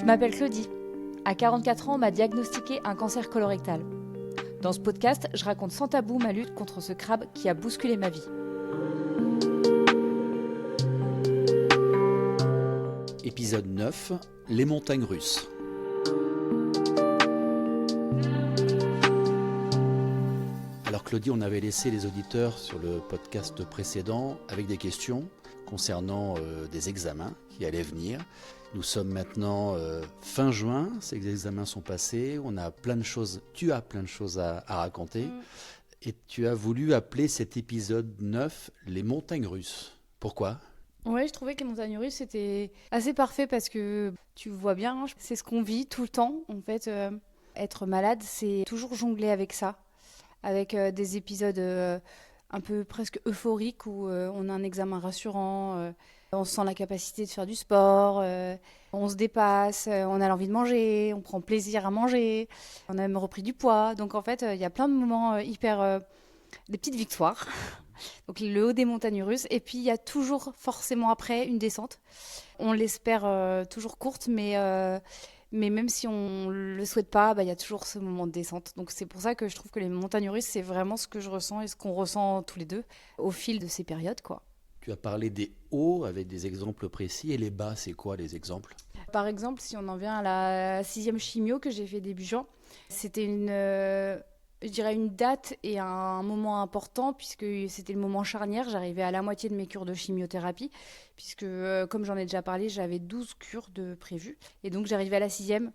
m'appelle Claudie. À 44 ans, on m'a diagnostiqué un cancer colorectal. Dans ce podcast, je raconte sans tabou ma lutte contre ce crabe qui a bousculé ma vie. Épisode 9, les montagnes russes. Alors Claudie, on avait laissé les auditeurs sur le podcast précédent avec des questions concernant des examens qui allaient venir. Nous sommes maintenant fin juin, ces examens sont passés, on a plein de choses, tu as plein de choses à raconter. Et tu as voulu appeler cet épisode 9 les montagnes russes. Pourquoi ? Ouais, je trouvais que les montagnes russes c'était assez parfait parce que tu vois bien, c'est ce qu'on vit tout le temps. En fait, être malade, c'est toujours jongler avec ça, avec des épisodes un peu presque euphoriques où on a un examen rassurant, on sent la capacité de faire du sport, on se dépasse, on a l'envie de manger, on prend plaisir à manger, on a même repris du poids. Donc en fait, il y a plein de moments hyper... des petites victoires. Donc le haut des montagnes russes. Et puis il y a toujours forcément après une descente. On l'espère toujours courte, mais même si on le souhaite pas, il y a toujours ce moment de descente. Donc c'est pour ça que je trouve que les montagnes russes, c'est vraiment ce que je ressens et ce qu'on ressent tous les deux au fil de ces périodes, quoi. Tu as parlé des hauts avec des exemples précis et les bas, c'est quoi les exemples ? Par exemple, si on en vient à la 6e chimio que j'ai fait début juin, c'était je dirais une date et un moment important puisque c'était le moment charnière. J'arrivais à la moitié de mes cures de chimiothérapie puisque, comme j'en ai déjà parlé, j'avais 12 cures de prévues. Et donc, j'arrivais à la 6e.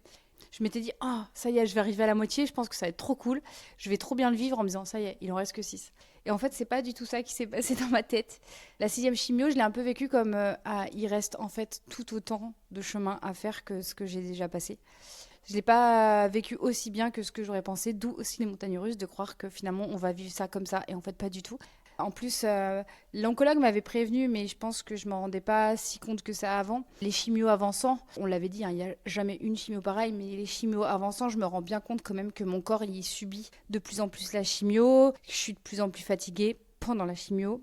Je m'étais dit, ça y est, je vais arriver à la moitié, je pense que ça va être trop cool. Je vais trop bien le vivre en me disant, ça y est, il en reste que 6. Et en fait, c'est pas du tout ça qui s'est passé dans ma tête. La 6e chimio, je l'ai un peu vécu comme, il reste en fait tout autant de chemin à faire que ce que j'ai déjà passé. Je ne l'ai pas vécu aussi bien que ce que j'aurais pensé, d'où aussi les montagnes russes, de croire que finalement on va vivre ça comme ça, et en fait pas du tout. En plus, l'oncologue m'avait prévenu, mais je pense que je ne m'en rendais pas si compte que ça avant. Les chimios avançants, on l'avait dit, il n'y a jamais une chimio pareille, mais les chimios avançants, je me rends bien compte quand même que mon corps il subit de plus en plus la chimio, je suis de plus en plus fatiguée pendant la chimio.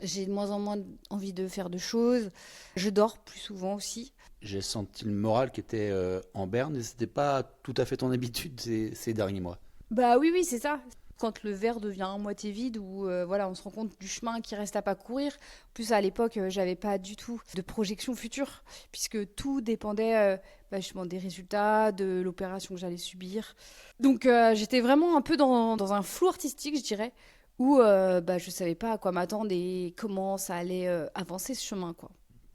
J'ai de moins en moins envie de faire de choses, je dors plus souvent aussi. J'ai senti le moral qui était en berne et c'était pas tout à fait ton habitude ces derniers mois. Bah oui, c'est ça. Quand le verre devient à moitié vide ou on se rend compte du chemin qui reste à pas courir. En plus, à l'époque, j'avais pas du tout de projection future puisque tout dépendait justement des résultats, de l'opération que j'allais subir. Donc j'étais vraiment un peu dans un flou artistique, je dirais, où je savais pas à quoi m'attendre et comment ça allait avancer ce chemin, quoi.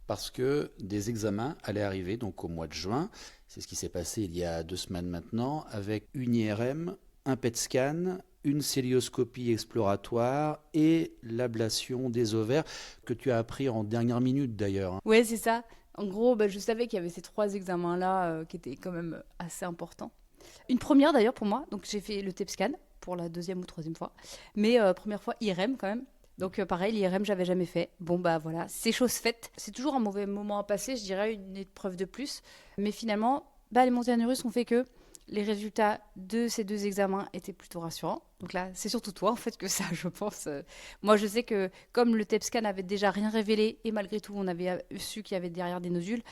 Parce que des examens allaient arriver donc au mois de juin. C'est ce qui s'est passé il y a 2 semaines maintenant, avec une IRM, un PET scan, une cœlioscopie exploratoire et l'ablation des ovaires, que tu as appris en dernière minute d'ailleurs. Ouais, c'est ça. En gros, je savais qu'il y avait ces 3 examens-là qui étaient quand même assez importants. Une première d'ailleurs pour moi, donc j'ai fait le TEP scan pour la 2e ou 3e fois, mais première fois IRM quand même. Donc pareil, l'IRM, j'avais jamais fait. Bon, voilà, c'est chose faite. C'est toujours un mauvais moment à passer, je dirais, une épreuve de plus. Mais finalement, les montagnes russes ont fait que les résultats de ces 2 examens étaient plutôt rassurants. Donc là, c'est surtout toi, en fait, que ça, je pense. Moi, je sais que comme le TEP scan n'avait déjà rien révélé, et malgré tout, on avait su qu'il y avait derrière des nodules,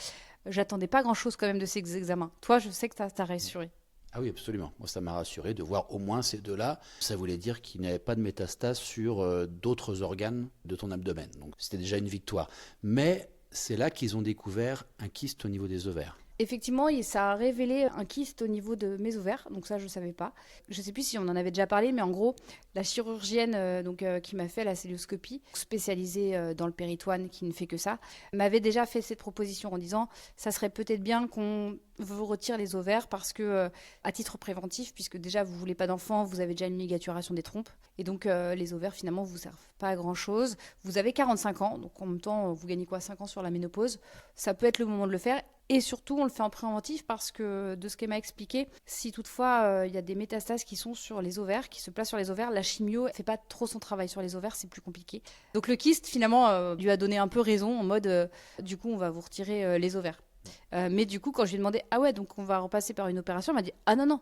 j'attendais pas grand-chose quand même de ces examens. Toi, je sais que t'as rassuré. Ah oui, absolument. Moi, ça m'a rassuré de voir au moins ces 2-là. Ça voulait dire qu'il n'y avait pas de métastases sur d'autres organes de ton abdomen. Donc, c'était déjà une victoire. Mais c'est là qu'ils ont découvert un kyste au niveau des ovaires. Effectivement, ça a révélé un kyste au niveau de mes ovaires, donc ça je ne savais pas. Je ne sais plus si on en avait déjà parlé, mais en gros, la chirurgienne qui m'a fait la cœlioscopie, spécialisée dans le péritoine, qui ne fait que ça, m'avait déjà fait cette proposition en disant « ça serait peut-être bien qu'on vous retire les ovaires parce que, à titre préventif, puisque déjà vous ne voulez pas d'enfant, vous avez déjà une ligaturation des trompes, et donc les ovaires finalement ne vous servent pas à grand-chose. Vous avez 45 ans, donc en même temps, vous gagnez 5 ans sur la ménopause, ça peut être le moment de le faire. Et surtout, on le fait en préventif parce que, de ce qu'elle m'a expliqué, si toutefois il y a des métastases qui sont sur les ovaires, qui se placent sur les ovaires, la chimio ne fait pas trop son travail sur les ovaires, c'est plus compliqué. Donc le kyste, finalement, lui a donné un peu raison en mode, du coup, on va vous retirer les ovaires. Mais du coup, quand je lui ai demandé, ah ouais, donc on va repasser par une opération, elle m'a dit, ah non,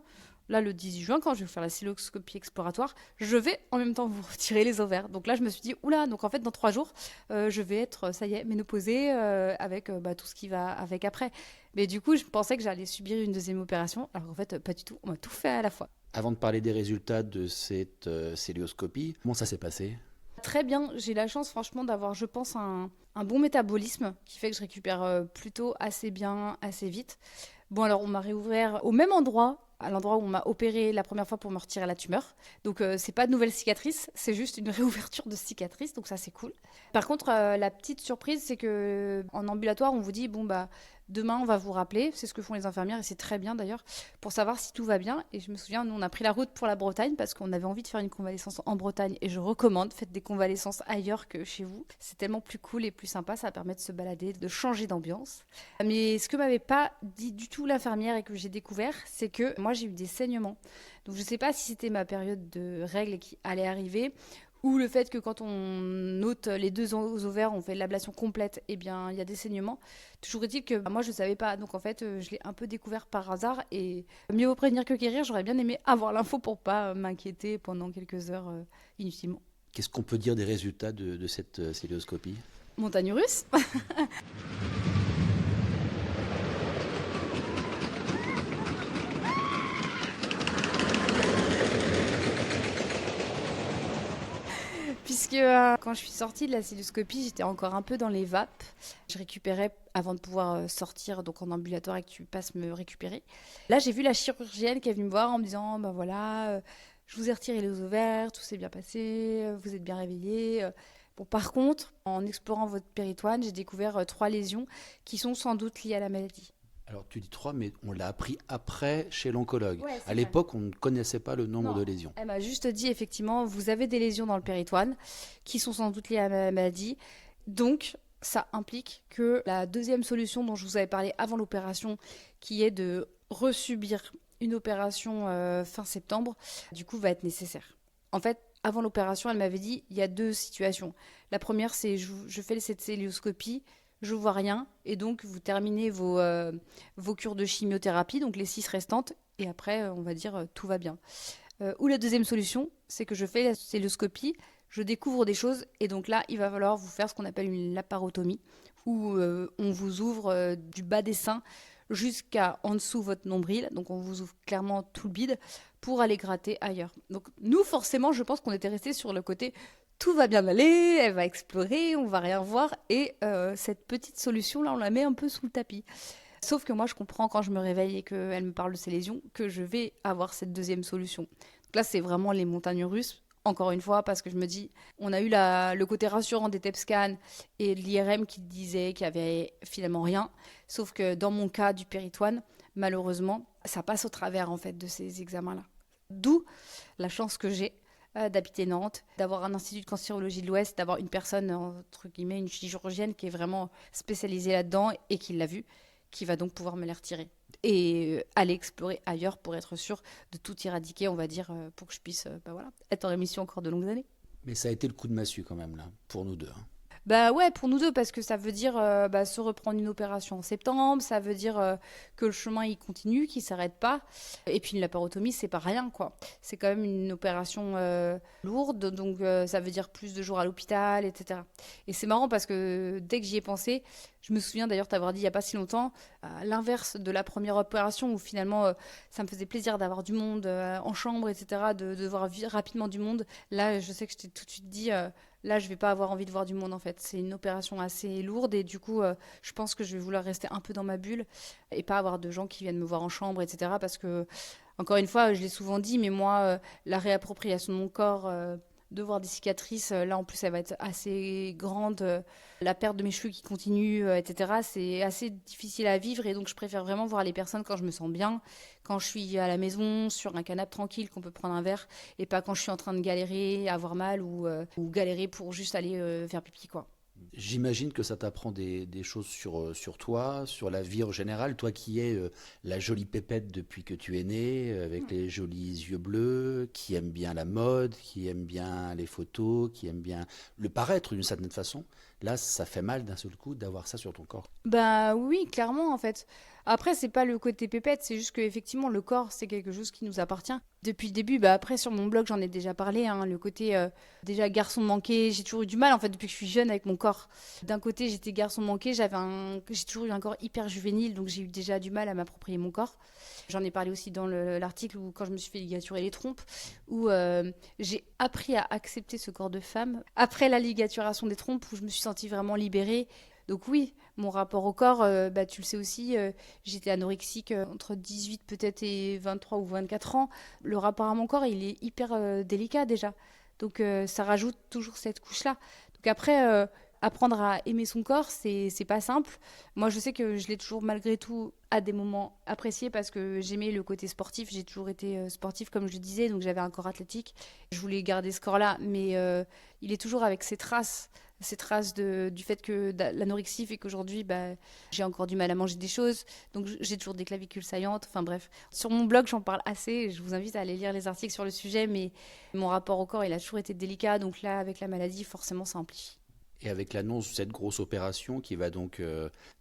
Là, le 18 juin, quand je vais vous faire la cystoscopie exploratoire, je vais en même temps vous retirer les ovaires. Donc là, je me suis dit, oula, donc en fait, dans 3 jours, je vais être, ça y est, ménopausée avec tout ce qui va avec après. Mais du coup, je pensais que j'allais subir une deuxième opération, alors qu'en fait, pas du tout. On m'a tout fait à la fois. Avant de parler des résultats de cette célioscopie, comment ça s'est passé? Très bien, j'ai la chance franchement d'avoir, je pense, un bon métabolisme qui fait que je récupère plutôt assez bien, assez vite. Bon, alors on m'a réouvert au même endroit, à l'endroit où on m'a opéré la première fois pour me retirer la tumeur. Donc c'est pas de nouvelle cicatrice, c'est juste une réouverture de cicatrice, donc ça c'est cool. Par contre, la petite surprise, c'est que en ambulatoire, on vous dit bon bah demain on va vous rappeler, c'est ce que font les infirmières et c'est très bien d'ailleurs, pour savoir si tout va bien. Et je me souviens, nous on a pris la route pour la Bretagne parce qu'on avait envie de faire une convalescence en Bretagne et je recommande, faites des convalescences ailleurs que chez vous. C'est tellement plus cool et plus sympa, ça permet de se balader, de changer d'ambiance. Mais ce que m'avait pas dit du tout l'infirmière et que j'ai découvert, c'est que moi j'ai eu des saignements. Donc je sais pas si c'était ma période de règles qui allait arriver ou le fait que quand on ôte les 2 ovaires, on fait l'ablation complète, eh bien il y a des saignements. Toujours est-il que moi je ne savais pas, donc en fait je l'ai un peu découvert par hasard et mieux vaut prévenir que guérir. J'aurais bien aimé avoir l'info pour pas m'inquiéter pendant quelques heures inutilement. Qu'est-ce qu'on peut dire des résultats de cette célioscopie? Montagne russe. Puisque quand je suis sortie de la cystoscopie, j'étais encore un peu dans les vapes. Je récupérais avant de pouvoir sortir donc en ambulatoire et que tu passes me récupérer. Là, j'ai vu la chirurgienne qui est venue me voir en me disant ben voilà, je vous ai retiré les ovaires, tout s'est bien passé, vous êtes bien réveillé. Bon, par contre, en explorant votre péritoine, j'ai découvert 3 lésions qui sont sans doute liées à la maladie. Alors tu dis 3, mais on l'a appris après chez l'oncologue. Ouais, c'est À vrai. l'époque, on ne connaissait pas le nombre Non. de lésions. Elle m'a juste dit effectivement, vous avez des lésions dans le péritoine qui sont sans doute liées à la maladie. Donc, ça implique que la deuxième solution dont je vous avais parlé avant l'opération, qui est de resubir une opération fin septembre, du coup, va être nécessaire. En fait, avant l'opération, elle m'avait dit, il y a 2 situations. La première, c'est je fais cette célioscopie, je vois rien, et donc vous terminez vos cures de chimiothérapie, donc les 6 restantes, et après, on va dire, tout va bien. Ou la deuxième solution, c'est que je fais la celluloscopie, je découvre des choses, et donc là, il va falloir vous faire ce qu'on appelle une laparotomie, où on vous ouvre du bas des seins jusqu'à en dessous votre nombril, donc on vous ouvre clairement tout le bide, pour aller gratter ailleurs. Donc nous, forcément, je pense qu'on était restés sur le côté tout va bien aller, elle va explorer, on va rien voir, et cette petite solution-là, on la met un peu sous le tapis. Sauf que moi, je comprends quand je me réveille et qu'elle me parle de ses lésions, que je vais avoir cette deuxième solution. Donc là, c'est vraiment les montagnes russes, encore une fois, parce que je me dis, on a eu le côté rassurant des TEP scans et de l'IRM qui disait qu'il n'y avait finalement rien. Sauf que dans mon cas du péritoine, malheureusement, ça passe au travers en fait de ces examens-là. D'où la chance que j'ai d'habiter Nantes, d'avoir un institut de cancérologie de l'Ouest, d'avoir une personne, entre guillemets, une chirurgienne qui est vraiment spécialisée là-dedans et qui l'a vu, qui va donc pouvoir me les retirer. Et aller explorer ailleurs pour être sûr de tout éradiquer, on va dire, pour que je puisse être en rémission encore de longues années. Mais ça a été le coup de massue quand même, là, pour nous deux. Bah ouais, pour nous deux, parce que ça veut dire se reprendre une opération en septembre, ça veut dire que le chemin il continue, qu'il s'arrête pas. Et puis une laparotomie, c'est pas rien, quoi. C'est quand même une opération lourde, donc ça veut dire plus de jours à l'hôpital, etc. Et c'est marrant parce que dès que j'y ai pensé, je me souviens d'ailleurs t'avoir dit il y a pas si longtemps, à l'inverse de la première opération où finalement ça me faisait plaisir d'avoir du monde en chambre, etc., de voir rapidement du monde. Là, je sais que je t'ai tout de suite dit... Là, je vais pas avoir envie de voir du monde en fait. C'est une opération assez lourde et du coup, je pense que je vais vouloir rester un peu dans ma bulle et pas avoir de gens qui viennent me voir en chambre, etc. Parce que, encore une fois, je l'ai souvent dit, mais moi, la réappropriation de mon corps, de voir des cicatrices, là en plus, elle va être assez grande. La perte de mes cheveux qui continue, etc. C'est assez difficile à vivre et donc je préfère vraiment voir les personnes quand je me sens bien, quand je suis à la maison, sur un canapé tranquille, qu'on peut prendre un verre et pas quand je suis en train de galérer, avoir mal ou galérer pour juste aller faire pipi, quoi. J'imagine que ça t'apprend des choses sur toi, sur la vie en général. Toi qui es la jolie pépette depuis que tu es née, avec les jolis yeux bleus, qui aime bien la mode, qui aime bien les photos, qui aime bien le paraître d'une certaine façon. Là, ça fait mal d'un seul coup d'avoir ça sur ton corps. Bah oui, clairement en fait. Après, c'est pas le côté pépette, c'est juste qu'effectivement, le corps, c'est quelque chose qui nous appartient. Depuis le début, bah après, sur mon blog, j'en ai déjà parlé, hein, le côté déjà garçon manqué, j'ai toujours eu du mal, en fait, depuis que je suis jeune avec mon corps. D'un côté, j'étais garçon manqué, j'ai toujours eu un corps hyper juvénile, donc j'ai eu déjà du mal à m'approprier mon corps. J'en ai parlé aussi dans l'article où, quand je me suis fait ligaturer les trompes, où j'ai appris à accepter ce corps de femme. Après la ligaturation des trompes, où je me suis sentie vraiment libérée. Donc oui, mon rapport au corps, bah, tu le sais aussi, j'étais anorexique entre 18 peut-être et 23 ou 24 ans. Le rapport à mon corps, il est hyper délicat déjà. Donc ça rajoute toujours cette couche-là. Donc après, apprendre à aimer son corps, c'est pas simple. Moi, je sais que je l'ai toujours malgré tout à des moments apprécié parce que j'aimais le côté sportif. J'ai toujours été sportif, comme je le disais, donc j'avais un corps athlétique. Je voulais garder ce corps-là, mais il est toujours avec ces traces du fait que l'anorexie fait qu'aujourd'hui, bah, j'ai encore du mal à manger des choses, donc j'ai toujours des clavicules saillantes, enfin bref. Sur mon blog, j'en parle assez, je vous invite à aller lire les articles sur le sujet, mais mon rapport au corps, il a toujours été délicat, donc là, avec la maladie, forcément, ça amplifie. Et avec l'annonce de cette grosse opération qui va donc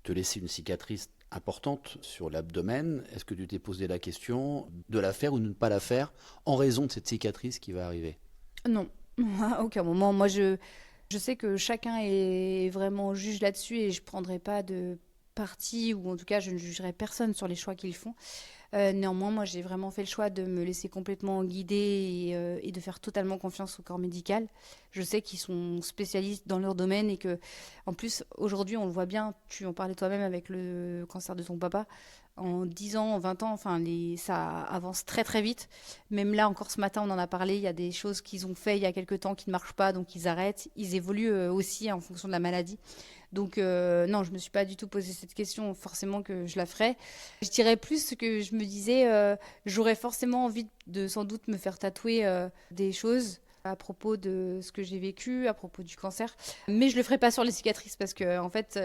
te laisser une cicatrice importante sur l'abdomen, est-ce que tu t'es posé la question de la faire ou de ne pas la faire en raison de cette cicatrice qui va arriver? Non, à aucun moment. Moi, je sais que chacun est vraiment juge là-dessus et je prendrai pas de parti, ou en tout cas, je ne jugerai personne sur les choix qu'ils font. Néanmoins, moi, j'ai vraiment fait le choix de me laisser complètement guider et de faire totalement confiance au corps médical. Je sais qu'ils sont spécialistes dans leur domaine et que, en plus, aujourd'hui, on le voit bien, tu en parlais toi-même avec le cancer de ton papa, en 10 ans, en 20 ans, enfin, ça avance très très vite. Même là, encore ce matin, on en a parlé, il y a des choses qu'ils ont fait il y a quelques temps qui ne marchent pas, donc ils arrêtent. Ils évoluent aussi en fonction de la maladie. Donc non, je me suis pas du tout posé cette question, forcément que je la ferais. Je dirais plus que je me disais, j'aurais forcément envie de sans doute me faire tatouer des choses à propos de ce que j'ai vécu, à propos du cancer. Mais je le ferai pas sur les cicatrices parce que en fait,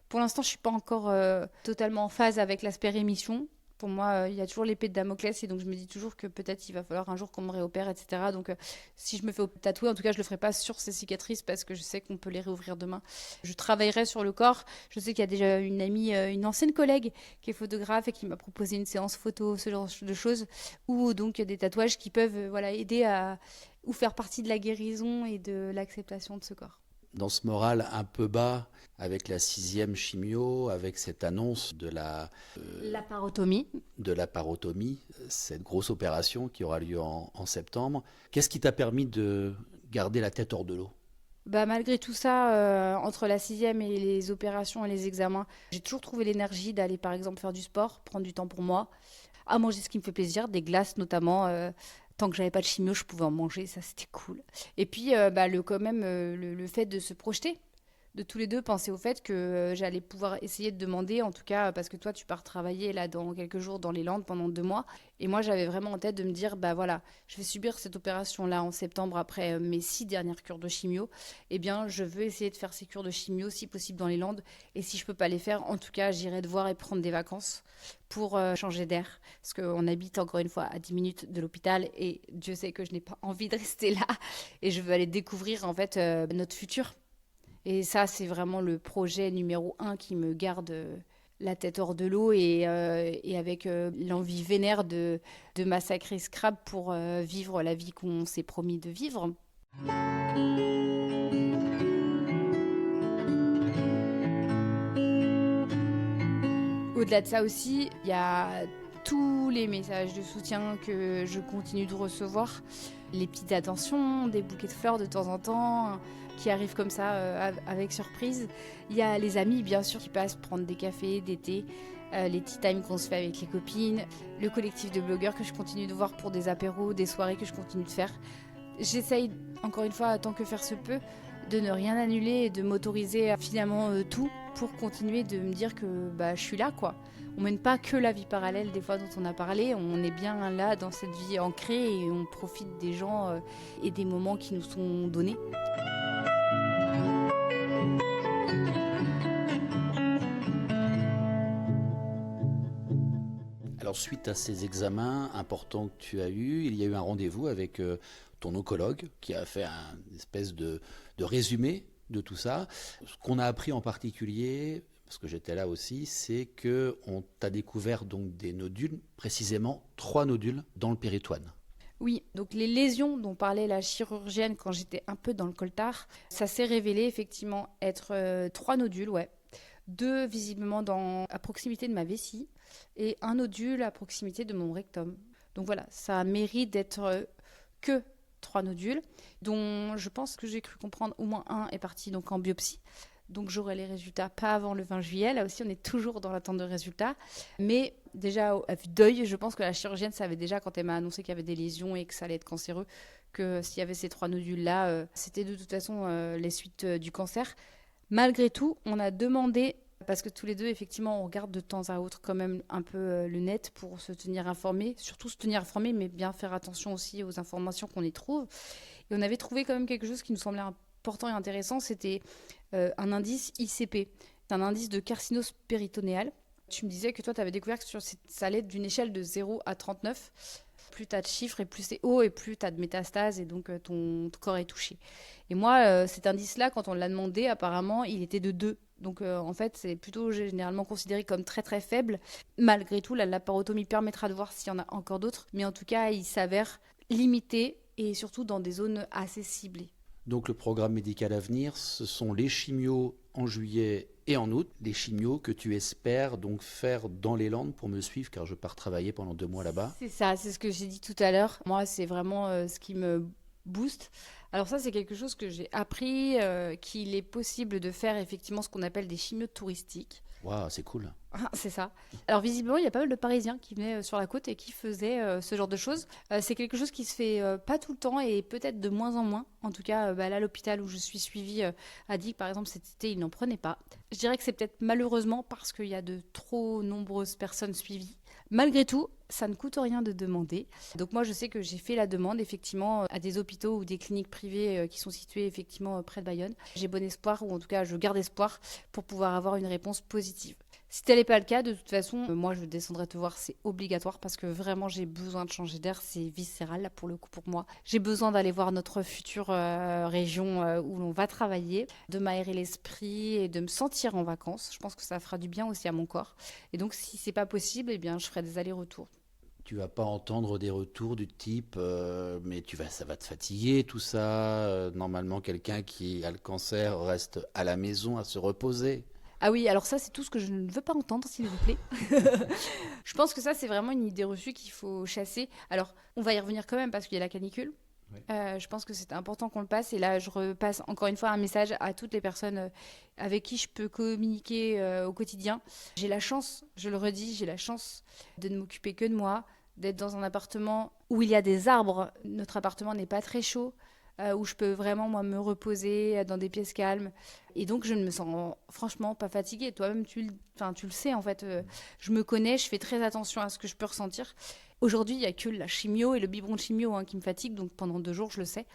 pour l'instant, je suis pas encore totalement en phase avec l'aspect rémission. Pour moi, il y a toujours l'épée de Damoclès et donc je me dis toujours que peut-être il va falloir un jour qu'on me réopère, etc. Donc si je me fais tatouer, en tout cas, je le ferai pas sur ces cicatrices parce que je sais qu'on peut les réouvrir demain. Je travaillerai sur le corps. Je sais qu'il y a déjà une amie, une ancienne collègue qui est photographe et qui m'a proposé une séance photo, ce genre de choses, ou donc des tatouages qui peuvent voilà, aider à ou faire partie de la guérison et de l'acceptation de ce corps. Dans ce moral un peu bas, avec la 6e chimio, avec cette annonce Laparotomie. de la parotomie, cette grosse opération qui aura lieu en septembre, qu'est-ce qui t'a permis de garder la tête hors de l'eau? Bah, malgré tout ça, entre la 6e et les opérations et les examens, j'ai toujours trouvé l'énergie d'aller par exemple faire du sport, prendre du temps pour moi, à manger ce qui me fait plaisir, des glaces notamment. Tant que j'avais pas de chimio, je pouvais en manger, ça c'était cool. Et puis bah, quand même, le fait de se projeter, de tous les deux penser au fait que j'allais pouvoir essayer de demander, en tout cas parce que toi tu pars travailler là dans quelques jours dans les Landes pendant 2 mois, et moi j'avais vraiment en tête de me dire bah voilà, je vais subir cette opération là en septembre après mes 6 dernières cures de chimio, eh bien je veux essayer de faire ces cures de chimio si possible dans les Landes, et si je peux pas les faire, en tout cas j'irai devoir et prendre des vacances pour changer d'air, parce qu'on habite encore une fois à 10 minutes de l'hôpital et Dieu sait que je n'ai pas envie de rester là, et je veux aller découvrir en fait notre futur. Et ça, c'est vraiment le projet numéro 1 qui me garde la tête hors de l'eau et avec l'envie vénère de massacrer Scrap pour vivre la vie qu'on s'est promis de vivre. Au-delà de ça aussi, il y a tous les messages de soutien que je continue de recevoir, les petites attentions, des bouquets de fleurs de temps en temps qui arrivent comme ça avec surprise. Il y a les amis bien sûr qui passent prendre des cafés, des thés, les tea time qu'on se fait avec les copines, le collectif de blogueurs que je continue de voir pour des apéros, des soirées que je continue de faire. J'essaye encore une fois, tant que faire se peut, de ne rien annuler et de m'autoriser finalement tout pour continuer de me dire que bah, je suis là quoi. On mène pas que la vie parallèle des fois dont on a parlé, on est bien là dans cette vie ancrée et on profite des gens et des moments qui nous sont donnés. Alors suite à ces examens importants que tu as eus, il y a eu un rendez-vous avec ton oncologue qui a fait une espèce de résumé de tout ça. Ce qu'on a appris en particulier, parce que j'étais là aussi, c'est qu'on t'a découvert donc des nodules, précisément 3 nodules dans le péritoine. Oui, donc les lésions dont parlait la chirurgienne quand j'étais un peu dans le coltard, ça s'est révélé effectivement être 3 nodules, ouais. 2 visiblement à proximité de ma vessie et un nodule à proximité de mon rectum. Donc voilà, ça mérite d'être que 3 nodules, dont je pense que j'ai cru comprendre au moins un est parti donc en biopsie. Donc j'aurai les résultats pas avant le 20 juillet. Là aussi, on est toujours dans l'attente de résultats. Mais déjà, à vue d'œil, je pense que la chirurgienne savait déjà quand elle m'a annoncé qu'il y avait des lésions et que ça allait être cancéreux, que s'il y avait ces 3 nodules-là, c'était de toute façon les suites du cancer. Malgré tout, on a demandé, parce que tous les deux, effectivement, on regarde de temps à autre quand même un peu le net pour se tenir informé, surtout se tenir informé, mais bien faire attention aussi aux informations qu'on y trouve. Et on avait trouvé quand même quelque chose qui nous semblait important et intéressant, c'était un indice ICP. C'est un indice de carcinose péritonéale. Tu me disais que toi, tu avais découvert que ça allait d'une échelle de 0 à 39. Plus tu as de chiffres et plus c'est haut et plus tu as de métastases et donc ton corps est touché. Et moi, cet indice-là, quand on l'a demandé, apparemment, il était de 2. Donc en fait, c'est plutôt généralement considéré comme très très faible. Malgré tout, la laparotomie permettra de voir s'il y en a encore d'autres. Mais en tout cas, il s'avère limité et surtout dans des zones assez ciblées. Donc le programme médical à venir, ce sont les chimios en juillet et en août, les chimios que tu espères donc faire dans les Landes pour me suivre, car je pars travailler pendant 2 mois là-bas. C'est ça, c'est ce que j'ai dit tout à l'heure. Moi, c'est vraiment ce qui me booste. Alors ça, c'est quelque chose que j'ai appris, qu'il est possible de faire effectivement ce qu'on appelle des chimios touristiques. Waouh, c'est cool. C'est ça. Alors visiblement, il y a pas mal de Parisiens qui venaient sur la côte et qui faisaient ce genre de choses. C'est quelque chose qui se fait pas tout le temps et peut-être de moins en moins. En tout cas, là, l'hôpital où je suis suivie a dit que par exemple cet été, ils n'en prenaient pas. Je dirais que c'est peut-être malheureusement parce qu'il y a de trop nombreuses personnes suivies. Malgré tout, ça ne coûte rien de demander. Donc moi, je sais que j'ai fait la demande effectivement à des hôpitaux ou des cliniques privées qui sont situées effectivement près de Bayonne. J'ai bon espoir, ou en tout cas je garde espoir pour pouvoir avoir une réponse positive. Si tel n'est pas le cas, de toute façon, moi je descendrai te voir, c'est obligatoire parce que vraiment j'ai besoin de changer d'air, c'est viscéral là pour le coup pour moi. J'ai besoin d'aller voir notre future région où l'on va travailler, de m'aérer l'esprit et de me sentir en vacances. Je pense que ça fera du bien aussi à mon corps. Et donc si c'est pas possible, eh bien je ferai des allers-retours. Tu vas pas entendre des retours du type mais ça va te fatiguer tout ça. Normalement, quelqu'un qui a le cancer reste à la maison à se reposer. Ah oui, alors ça, c'est tout ce que je ne veux pas entendre, s'il vous plaît. Je pense que ça, c'est vraiment une idée reçue qu'il faut chasser. Alors, on va y revenir quand même parce qu'il y a la canicule. Oui. Je pense que c'est important qu'on le passe. Et là, je repasse encore une fois un message à toutes les personnes avec qui je peux communiquer au quotidien. J'ai la chance, je le redis, j'ai la chance de ne m'occuper que de moi, d'être dans un appartement où il y a des arbres. Notre appartement n'est pas très chaud. Où je peux vraiment moi me reposer dans des pièces calmes et donc je ne me sens franchement pas fatiguée. Toi-même tu le sais en fait, je me connais, je fais très attention à ce que je peux ressentir. Aujourd'hui il n'y a que la chimio et le biberon de chimio qui me fatigue, donc pendant 2 jours je le sais,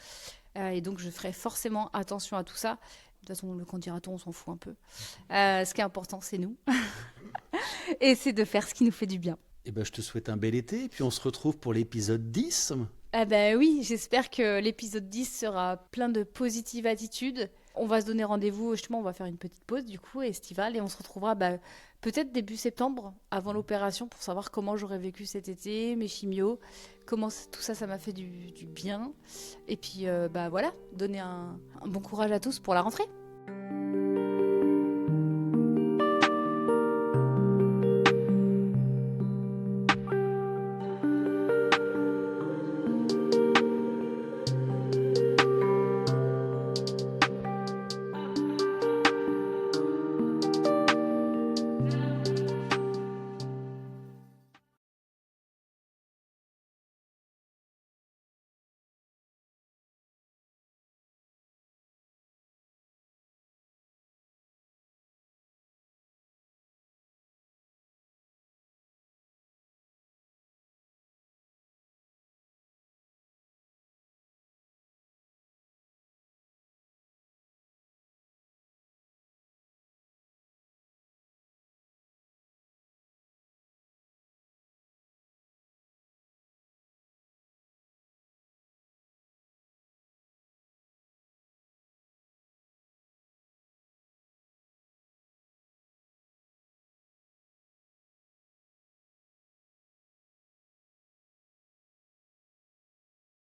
et donc je ferai forcément attention à tout ça. De toute façon le candidaton on s'en fout un peu, ce qui est important c'est nous et c'est de faire ce qui nous fait du bien. Eh ben, je te souhaite un bel été et puis on se retrouve pour l'épisode 10. Ah ben oui, j'espère que l'épisode 10 sera plein de positive attitude. On va se donner rendez-vous, justement, on va faire une petite pause du coup estivale et on se retrouvera peut-être début septembre avant l'opération pour savoir comment j'aurais vécu cet été, mes chimios, comment tout ça, ça m'a fait du bien. Et puis voilà, donner un bon courage à tous pour la rentrée.